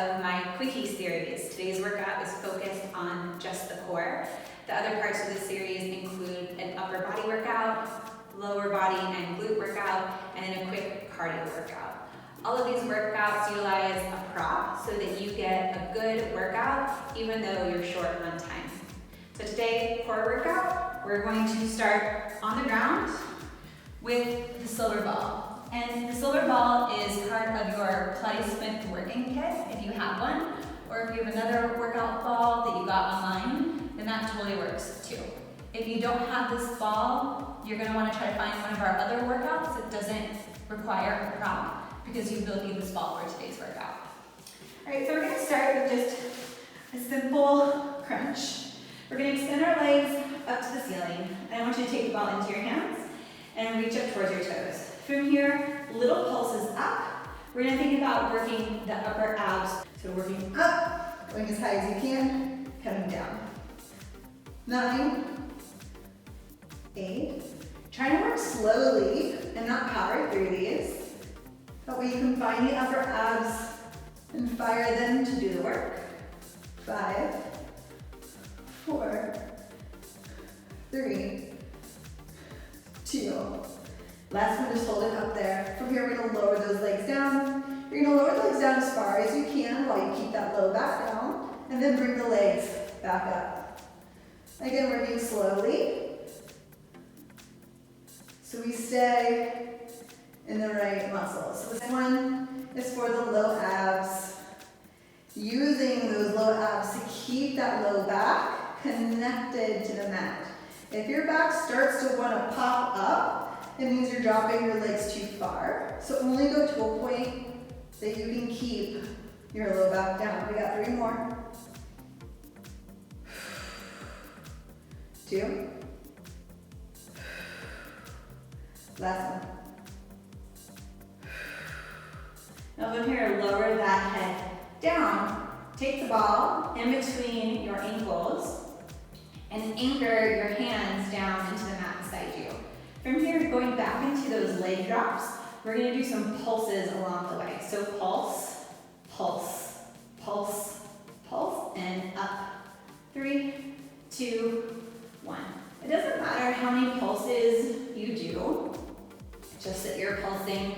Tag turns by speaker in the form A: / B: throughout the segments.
A: of my Quickie series. Today's workout is focused on just the core. The other parts of the series include an upper body workout, lower body and glute workout, and then a quick cardio workout. All of these workouts utilize a prop so that you get a good workout even though you're short on time. So today, core workout, we're going to start on the ground with the silver ball. And the silver ball is part of your Pilatesmith Work-in Kit, if you have one, or if you have another workout ball that you got online, then that totally works too. If you don't have this ball, you're going to want to try to find one of our other workouts that doesn't require a prop, because you will need this ball for today's workout. All right, so we're going to start with just a simple crunch. We're going to extend our legs up to the ceiling, and I want you to take the ball into your hands and reach up towards your toes. From here, little pulses up. We're going to think about working the upper abs. So working up, going as high as you can, coming down. 9, 8. Try to work slowly and not power through these. That way you can find the upper abs and fire them to do the work. 5, 4, 3, 2. Last one, just hold it up there. From here, we're going to lower those legs down. You're going to lower the legs down as far as you can while you keep that low back down, and then bring the legs back up. Again, working slowly, so we stay in the right muscles. So this one is for the low abs. Using those low abs to keep that low back connected to the mat. If your back starts to want to pop up, it means you're dropping your legs too far. So only go to a point that you can keep your low back down. We got 3 more. 2. Last one. Now from here, lower that head down. Take the ball in between your ankles and anchor your hands down into the mat beside you. From here, going back into those leg drops, we're going to do some pulses along the way. So pulse, pulse, pulse, pulse, and up. 3, 2, 1. It doesn't matter how many pulses you do, just that you're pulsing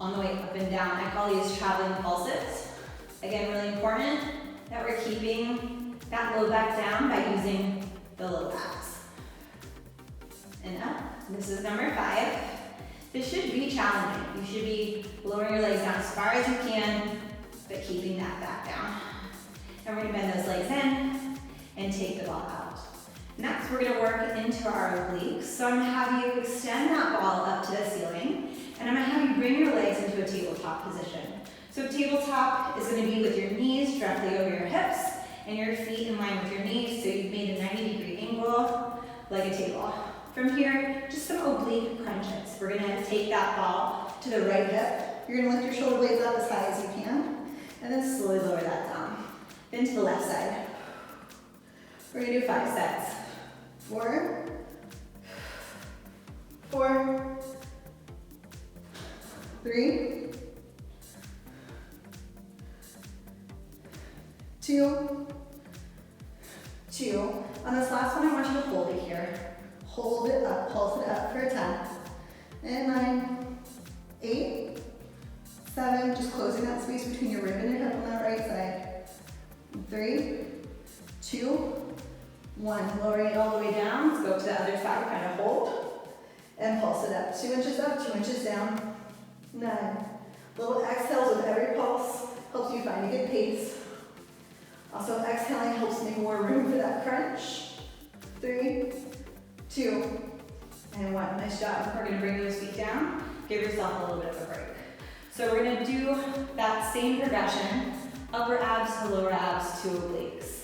A: on the way up and down. I call these traveling pulses. Again, really important that we're keeping that low back down by using the low abs. And up. This is number 5. This should be challenging. You should be lowering your legs down as far as you can, but keeping that back down. And we're going to bend those legs in and take the ball out. Next, we're going to work into our obliques. So I'm going to have you extend that ball up to the ceiling, and I'm going to have you bring your legs into a tabletop position. So tabletop is going to be with your knees directly over your hips and your feet in line with your knees, so you've made a 90-degree angle like a table. From here, just some oblique crunches. We're going to take that ball to the right hip. You're going to lift your shoulder blades up as high as you can, and then slowly lower that down. Then to the left side. We're going to do 5 sets. 4, 4, 3, 2, 2. On this last one, I want you to hold it here. Hold it up, pulse it up for 10. And 9, 8, 7, just closing that space between your rib and your hip on that right side. 3, 2, 1. Lowering it all the way down. Let's go to the other side, kind of hold. And pulse it up. 2 inches up, 2 inches down. 9. Little exhales with every pulse. Helps you find a good pace. Also, exhaling helps make more room for that crunch. 3, 2, and 1. Nice job. We're going to bring those feet down. Give yourself a little bit of a break. So we're going to do that same progression, upper abs to lower abs to obliques.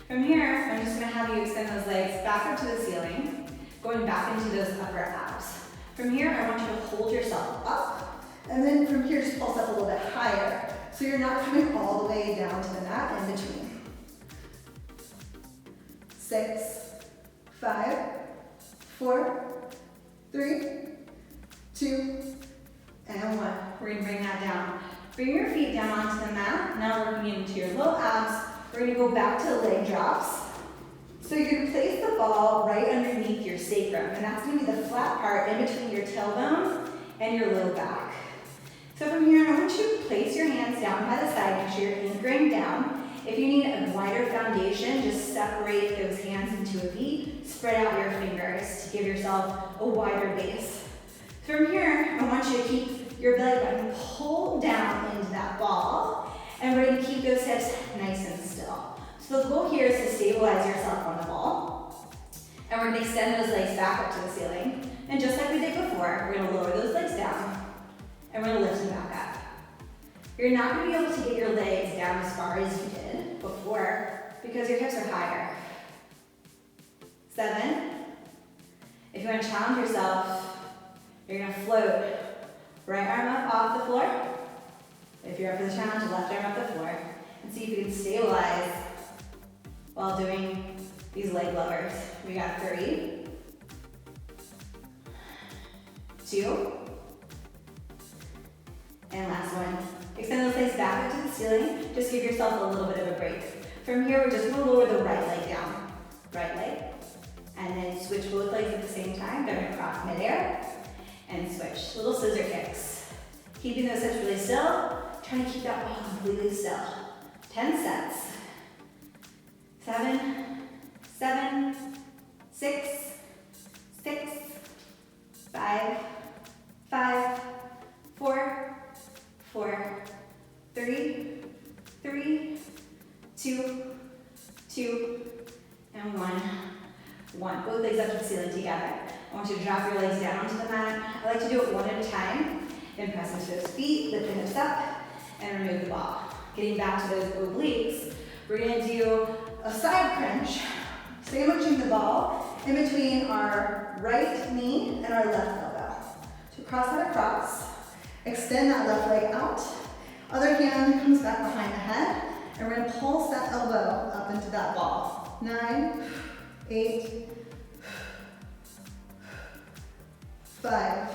A: From here, I'm just going to have you extend those legs back up to the ceiling, going back into those upper abs. From here, I want you to hold yourself up, and then from here, just pulse up a little bit higher, so you're not coming all the way down to the mat in between. 6, 5, 4, 3, 2, and 1. We're going to bring that down. Bring your feet down onto the mat. Now we're coming into your low abs. We're gonna go back to leg drops. So you're gonna place the ball right underneath your sacrum, and that's gonna be the flat part in between your tailbone and your low back. So from here, I want you to place your hands down by the side, make sure you're anchoring down. If you need a wider foundation, just separate those hands into a V, spread out your fingers to give yourself a wider base. From here, I want you to keep your belly button pulled down into that ball, and we're gonna keep those hips nice and still. So the goal here is to stabilize yourself on the ball, and we're gonna extend those legs back up to the ceiling. And just like we did before, we're gonna lower those legs down, and we're gonna lift them back up. You're not gonna be able to get your legs down as far as you did before because your hips are higher. 7. If you wanna challenge yourself, you're gonna float right arm up off the floor. If you're up for the challenge, left arm off the floor. And see if you can stabilize while doing these leg levers. We got 3, 2, and last one. Extend those legs back up to the ceiling. Just give yourself a little bit of a break. From here, we're just gonna lower the right leg down. Right leg. And then switch both legs at the same time. They're gonna cross midair and switch. Little scissor kicks. Keeping those hips really still. Trying to keep that ball completely still. 10 sets. 7, 7, 6, 6, 5, 5, 4, 4, 3, 3, 2, 2, and 1, 1. Both legs up to the ceiling together. I want you to drop your legs down to the mat. I like to do it one at a time. Then press into those feet, lift the hips up, and remove the ball. Getting back to those obliques, we're gonna do a side crunch, sandwiching the ball in between our right knee and our left elbow. So cross that across, extend that left leg out, other hand comes back behind the head, and we're gonna pulse that elbow up into that ball. 9, 8, 5,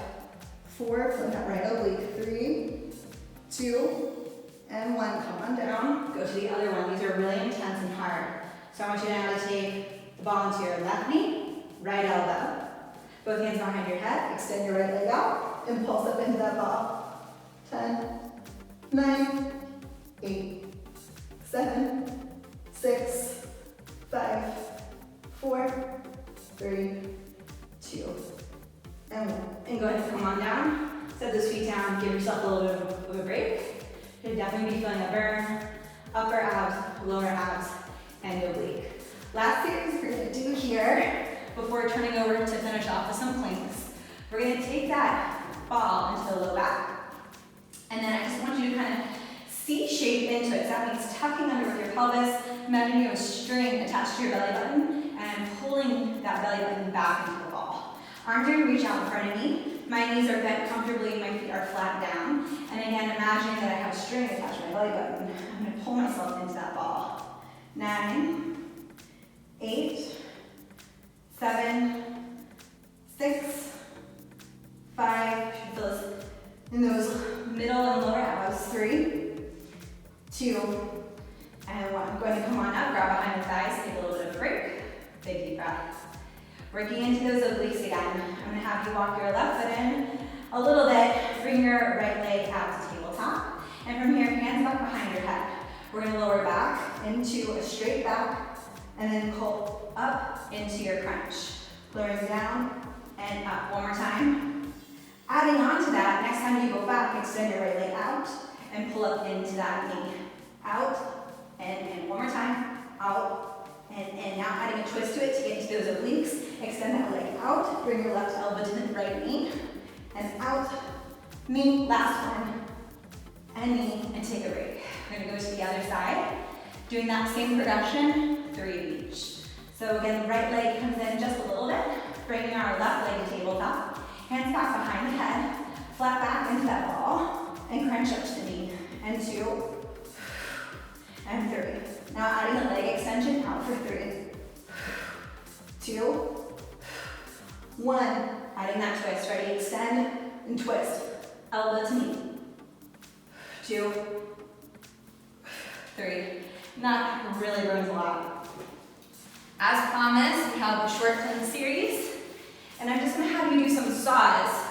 A: 4, flip that right oblique, 3, 2, and 1. Come on down, go to the other one. These are really intense and hard. So I want you now to take the ball into your left knee, right elbow. Both hands behind your head, extend your right leg out, and pulse up into that ball. 10, 9, 8, 7, 6, 5, 4, 3, 2, and 1. And go ahead and come on down. Set those feet down, give yourself a little bit of a break. You'll definitely be feeling a burn, upper abs, lower abs, and oblique. Last series we're gonna do here, before turning over to finish off with some planks, we're gonna take that ball into the low back, and then I just want you to kind of C-shape into it. So that means tucking under with your pelvis. Imagine you have a string attached to your belly button, and pulling that belly button back into the ball. Arms are gonna reach out in front of me. My knees are bent comfortably, my feet are flat down. And again, imagine that I have a string attached to my belly button. I'm gonna pull myself into that ball. 9, 8, 7, 6, 5, feel this in those middle and lower abs. 3, 2, and 1. I'm going to come on up, grab behind the thighs, take a little bit of a break. Big deep breath. Working into those obliques again. I'm gonna have you walk your left foot in a little bit, bring your right leg out to tabletop, and from here, hands back behind your head. We're gonna lower back into a straight back, and then pull up into your crunch. Lowering down and up. One more time. Adding on to that, next time you go back, extend your right leg out, and pull up into that knee. Out, and in. One more time. Out, and now adding a twist to it to get into those obliques. Extend that leg out, bring your left elbow to the right knee, and out, knee, last one, and knee, and take a break. We're gonna go to the other side, doing that same progression, 3 of each. So again, the right leg comes in just a little bit, bringing our left leg to tabletop, hands back behind the head, flat back into that ball, and crunch up to the knee, and 2, and 3. Now adding a leg extension out for 3, 2, 1. Adding that twist. Ready? Extend and twist. Elbow to knee. 2, 3. And that really burns a lot. As promised, we have a short plank series, and I'm just going to have you do some saws.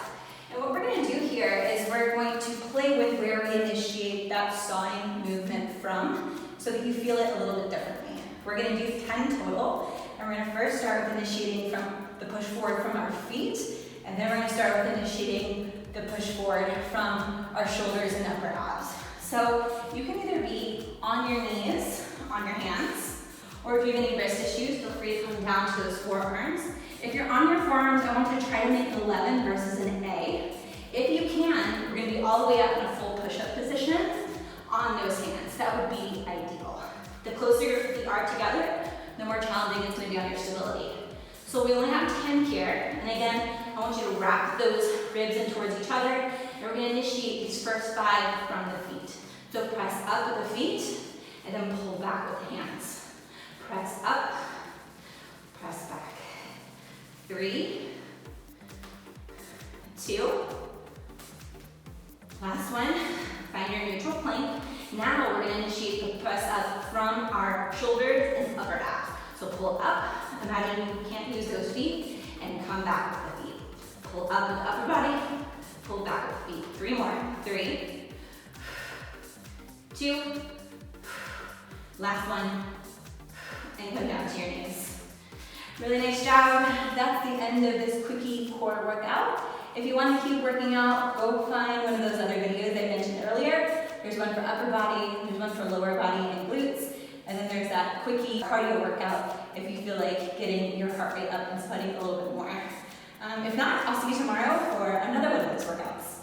A: And what we're going to do here is we're going to play with where we initiate that sawing movement from so that you feel it a little bit differently. We're going to do 10 total, and we're going to first start with initiating from the push forward from our feet, and then we're going to start with initiating the push forward from our shoulders and upper abs. So you can either be on your knees, on your hands, or if you have any wrist issues, feel free to come down to those forearms. If you're on your forearms, I want you to try to make 11 versus an A. If you can, we're going to be all the way up in a full push-up position on those hands. That would be ideal. The closer your feet are together, the more challenging it's going to be on your stability. So we only have 10 here, and again, I want you to wrap those ribs in towards each other, and we're going to initiate these first 5 from the feet. So press up with the feet, and then pull back with the hands. Press up, press back. 3, 2, last one, find your neutral plank. Now we're going to initiate the press up from our shoulders and upper abs. So pull up, imagine you can't use those feet, and come back with the feet. Pull up with the upper body, pull back with the feet. 3 more, 3, 2, last one, and come down to your knees. Really nice job. That's the end of this Quickie core workout. If you want to keep working out, go find one of those other videos I mentioned earlier. There's one for upper body, there's one for lower body and glutes, and then there's that Quickie cardio workout if you feel like getting your heart rate up and sweating a little bit more. If not, I'll see you tomorrow for another one of those workouts.